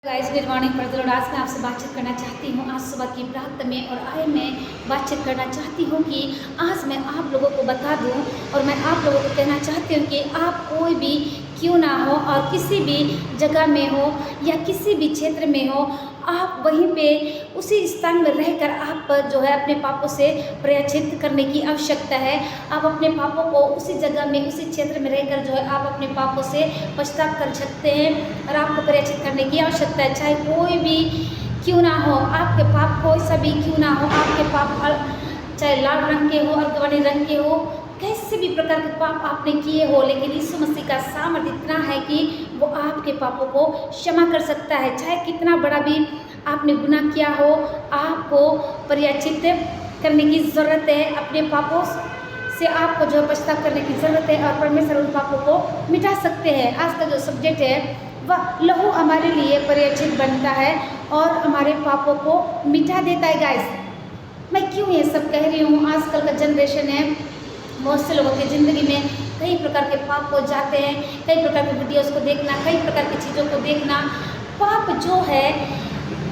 Guys good morning further. आज मैं आपसे बातचीत करना चाहती हूँ आज सुबह की प्रातः में, और आज मैं बातचीत करना चाहती हूँ कि आज मैं आप लोगों को बता दूँ और मैं आप लोगों को कहना चाहती हूँ कि आप कोई भी क्यों ना हो और किसी भी जगह में हो या किसी भी क्षेत्र में हो, आप वहीं पे उसी स्थान में रहकर आप पर जो है अपने पापों से प्रायश्चित करने की आवश्यकता है। आप अपने पापों को उसी जगह में उसी क्षेत्र में रहकर जो है आप अपने पापों से पश्चाताप कर सकते हैं और आपको प्रायश्चित करने की आवश्यकता है। चाहे कोई भी क्यों ना हो, आपके पाप कोई सा भी क्यों ना हो, आपके पाप चाहे लाल रंग के हो, अर्गवानी रंग के हो, कैसे भी प्रकार के पाप आपने किए हो, लेकिन यीशु मसीह का सामर्थ्य इतना है कि वो आपके पापों को क्षमा कर सकता है। चाहे कितना बड़ा भी आपने गुनाह किया हो, आपको प्रायश्चित करने की ज़रूरत है। अपने पापों से आपको जो पश्चाताप करने की ज़रूरत है और परमेश्वर उन पापों को मिटा सकते हैं। आज का जो सब्जेक्ट है वह लहू हमारे लिए प्रायश्चित बनता है और हमारे पापों को मिटा देता है। गाइस, मैं क्यों ये सब कह रही हूँ? आजकल का जनरेशन है, बहुत से लोगों की ज़िंदगी में कई प्रकार के पाप हो जाते हैं। कई प्रकार के वीडियोस को देखना, कई प्रकार की चीज़ों को देखना। पाप जो है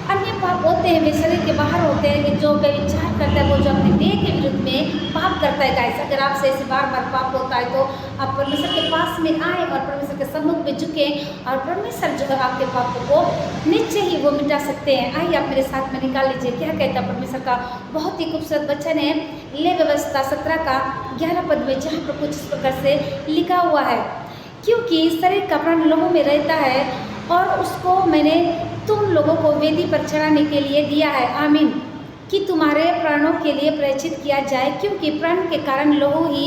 अन्य पाप होते हैं, वे शरीर के बाहर होते हैं कि जो व्यभिचार करता है वो जो अपने देह के विरुद्ध में पाप करता है। गाइस, अगर आपसे ऐसे बार बार पाप होता है तो आप परमेश्वर के पास में आए और परमेश्वर के सम्मुख में झुके और परमेश्वर जो है आपके पापों को निश्चय ही वो मिटा सकते हैं। आइए आप मेरे साथ में निकाल लीजिए क्या कहता है परमेश्वर का बहुत ही खूबसूरत वचन है, ले व्यवस्था 17 का 11 पद में, जहाँ पर कुछ इस प्रकार से लिखा हुआ है, क्योंकि शरीर का प्राण लहू में रहता है और उसको मैंने तुम लोगों को वेदी पर चढ़ाने के लिए दिया है, आमीन, कि तुम्हारे प्राणों के लिए प्रायश्चित किया जाए, क्योंकि प्राण के कारण लहू ही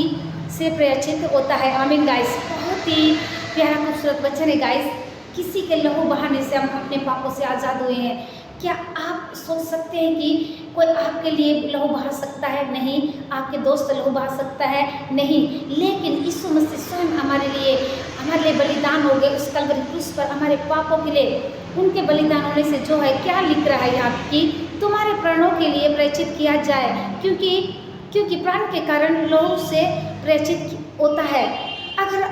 से प्रायश्चित होता है, आमीन। गाइस, बहुत ही प्यारा खूबसूरत वचन है। गाइस, किसी के लहू बहाने से हम अपने पापों से आज़ाद हुए हैं। क्या आप सोच सकते हैं कि कोई आपके लिए लहू बहा सकता है? नहीं। आपके दोस्त लहू बहा सकता है? नहीं। लेकिन यीशु मसीह स्वयं हमारे लिए बलिदान हो गए उस कलवरी क्रूस पर हमारे पापों के लिए। उनके बलिदान होने से जो है क्या लिख रहा है यहाँ कि तुम्हारे प्राणों के लिए प्रायश्चित किया जाए, क्योंकि प्राण के कारण लहू से प्रायश्चित होता है। अगर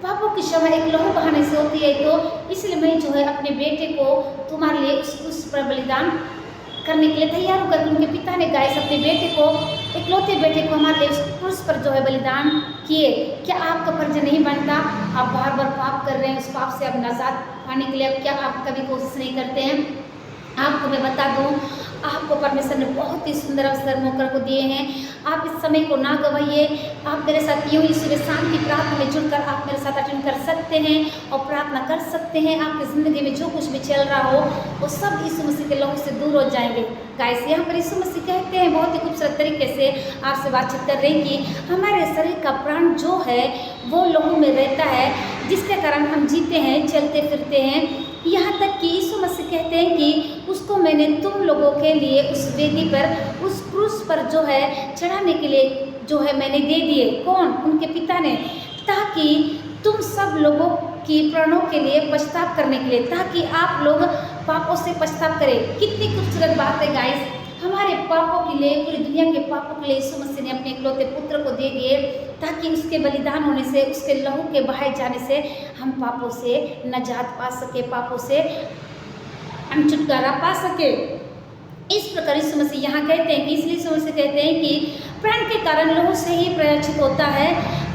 पापों की क्षमा एक लहू बहाने से होती है तो इसलिए मैं जो है अपने बेटे को तुम्हारे लिए उस पर बलिदान करने के लिए तैयार होकर, उनके पिता ने गाइस अपने बेटे को, इकलौते बेटे को हमारे लिए उस क्रूस पर जो है बलिदान किए। क्या आपका फर्ज नहीं बनता? आप बार बार पाप कर रहे हैं, उस पाप से अब निजात पाने के लिए क्या आप कभी कोशिश नहीं करते हैं? आपको मैं बता दूं, आपको परमेश्वर ने बहुत ही सुंदर अवसर मौका को दिए हैं। आप इस समय को ना गवाइए। आप मेरे साथ यूँ इसी शाम की प्रार्थना में जुड़कर आप मेरे साथ अटेंड कर सकते हैं और प्रार्थना कर सकते हैं। आपकी ज़िंदगी में जो कुछ भी चल रहा हो वो सब यीशु मसीह के लहू से दूर हो जाएंगे। गाइस, यहाँ पर यीशु मसीह कहते हैं बहुत ही खूबसूरत तरीके से आपसे बातचीत कर रहे हैं कि हमारे शरीर का प्राण जो है वो लहू में रहता है, जिसके कारण हम जीते हैं, चलते फिरते हैं। यहाँ तक कि यीशु मसीह कहते हैं कि उसको मैंने तुम लोगों के लिए उस वेदी पर, उस क्रूस पर जो है चढ़ाने के लिए जो है मैंने दे दिए। कौन? उनके पिता ने, ताकि तुम सब लोगों की प्राणों के लिए पश्चाताप करने के लिए, ताकि आप लोग पापों से पश्चाताप करें। कितनी खूबसूरत बात है गाइस। हमारे पापों के लिए, पूरी दुनिया के पापों के लिए यीशु मसीह ने अपने इकलौते पुत्र को दे दिए, ताकि उसके बलिदान होने से, उसके लहू के बहाए जाने से हम पापों से नजात पा सके, पापों से हम छुटकारा पा सके। इस प्रकार यीशु मसीह यहाँ कहते हैं कि, इसलिए यीशु मसीह कहते हैं कि प्राण के कारण लहू से ही प्रायश्चित होता है,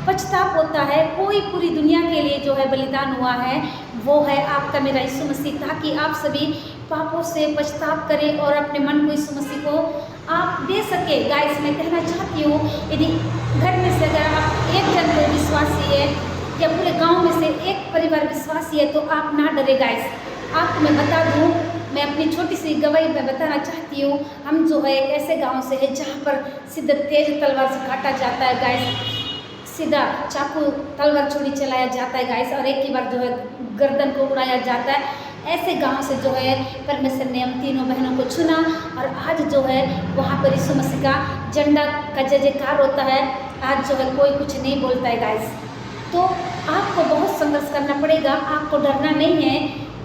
पश्चाताप होता है। कोई पूरी दुनिया के लिए जो है बलिदान हुआ है वो है आपका मेरा यीशु मसीह, ताकि आप सभी पापों से पश्चाताप करें और अपने मन को यीशु मसीह को आप दे सके। गाइस, मैं कहना चाहती हूँ, यदि घर में से अगर आप एक जन कोई विश्वासी है या पूरे गांव में से एक परिवार विश्वासी है तो आप ना डरे। गाइस, आपको मैं बता दूँ, मैं अपनी छोटी सी गवाही में बताना चाहती हूँ। हम जो है एक ऐसे गांव से है जहाँ पर सीधा तेज तलवार से काटा जाता है। गाइस, सीधा चाकू तलवार छुरी चलाया जाता है। गाइस, और एक ही बार जो है गर्दन को उड़ाया जाता है। ऐसे गांव से जो है परमेश्वर ने हम तीनों बहनों को चुना और आज जो है वहाँ पर यीशु मसीह का झंडा का जय जयकार होता है। आज जो है कोई कुछ नहीं बोलता है। गाइस, तो आपको बहुत संघर्ष करना पड़ेगा, आपको डरना नहीं है।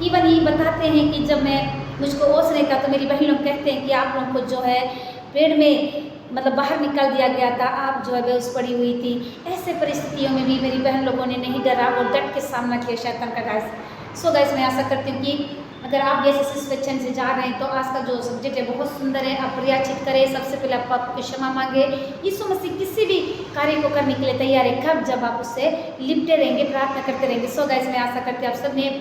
इवन ये बताते हैं कि जब मैं मुझको होश नहीं था तो मेरी बहन लोग कहते हैं कि आप लोगों को जो है पेड़ में मतलब बाहर निकाल दिया गया था, आप जो है बेहोश पड़ी हुई थी। ऐसे परिस्थितियों में भी मेरी बहन लोगों ने नहीं डरा, वो डट के सामना किया शैतान का। गाइस, सो गाइस, मैं आशा करती हूँ कि अगर आप भी ऐसे सिचुएशन से जा रहे हैं तो आज का जो सब्जेक्ट है बहुत सुंदर है। आप प्रयाचित करें, सबसे पहले आप पाप की क्षमा मांगे। यीशु मसीह किसी भी कार्य को करने के लिए तैयार है, कब जब आप उससे लिपटे रहेंगे, प्रार्थना करते रहेंगे। सो गाइस, मैं आशा करती हूँ आप सब ने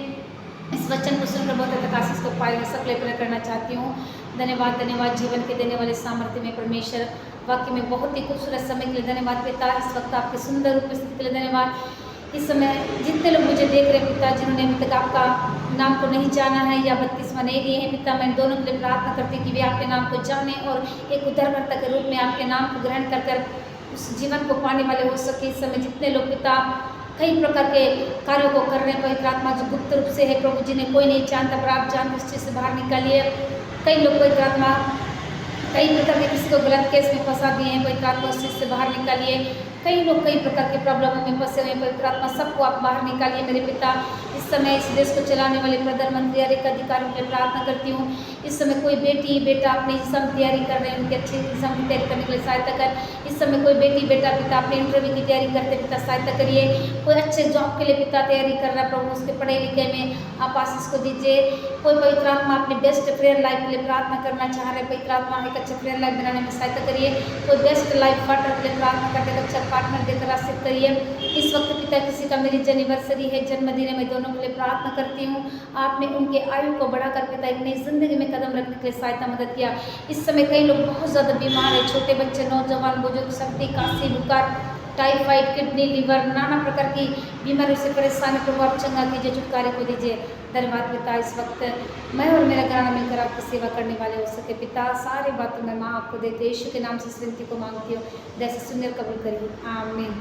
इस वचन को सुनकर बहुत अधिक आशीष को पाए। मैं सब प्रे करना चाहती हूँ। धन्यवाद, धन्यवाद जीवन के देने वाले सामर्थ्य में परमेश्वर, वाक्य में बहुत ही खूबसूरत समय के लिए धन्यवाद पिता। इस वक्त आपके सुंदर उपस्थिति के लिए धन्यवाद। इस समय जितने लोग मुझे देख रहे हैं पिता, जिन्होंने अभी तक आपका नाम को नहीं जाना है या बपतिस्मा नहीं लिए हैं पिता, मैं दोनों के लिए प्रार्थना करती हूँ कि वे आपके नाम को जाने और एक उद्धारकर्ता के रूप में आपके नाम को ग्रहण कर उस जीवन को पाने वाले हो सके। इस समय जितने लोग पिता कई प्रकार के कार्यों को कर रहे हैं, पवित्र आत्मा जो गुप्त रूप से है प्रभु, जिन्हें कोई नहीं जानता, पर आप जानते उस चीज़ से बाहर निकालिए। कई लोग पवित्र आत्मा कई प्रकार के किसी को गलत केस में फंसा दिए हैं, पवित्र आत्मा उस चीज़ से बाहर निकालिए। कई लोग कई प्रकार के प्रॉब्लमों में फंसे हुए हैं, पवित्र आत्मा सबको आप बाहर निकालिए मेरे पिता। इस समय इस देश को चलाने वाले प्रधानमंत्री हर एक अधिकारियों के लिए प्रार्थना करती हूँ। इस समय कोई बेटी बेटा अपनी एग्जाम की तैयारी कर रहे हैं, उनकी अच्छी एग्जाम की तैयारी करने के लिए सहायता कर। इस समय कोई बेटी बेटा पिता अपने इंटरव्यू की तैयारी करते पिता सहायता करिए। कोई अच्छे जॉब के लिए पिता तैयारी कर रहा है प्रभु, उसके पढ़ाई लिखाई में आप आशीष को दीजिए। कोई पवित्र आत्मा अपने बेस्ट प्रेयर लाइफ के लिए प्रार्थना करना चाह रहे हैं, पवित्र आत्मा एक अच्छे प्रेयर लाइफ बनाने में सहायता करिए। कोई बेस्ट लाइफ पार्टनर के लिए प्रार्थना करते अच्छा पार्टनर देकर आशीष करिए। इस वक्त पिता किसी का मेरी एनिवर्सरी है, जन्मदिन है, मैं दोनों के लिए प्रार्थना करती हूँ। आपने उनके आयु को बढ़ाकर पिता एक नई जिंदगी में कदम रखने के लिए सहायता मदद किया। इस समय कई लोग बहुत ज़्यादा बीमार है, छोटे बच्चे, नौजवान, बुजुर्ग, सर्दी, खांसी, बुखार, टाइफाइड, किडनी, लिवर, नाना प्रकार की बीमारियों से परेशान प्रभु आप चंगा कीजिए, छुटकारे को दीजिए। धन्यवाद पिता, इस वक्त मैं और मेरा घराना मिलकर आपकी सेवा करने वाले हो सके पिता। सारी बातों में माँ आपको देते यीशु के नाम से इस विनती को मांगती हूँ, जैसे सुनकर कबूल करिए, आमीन।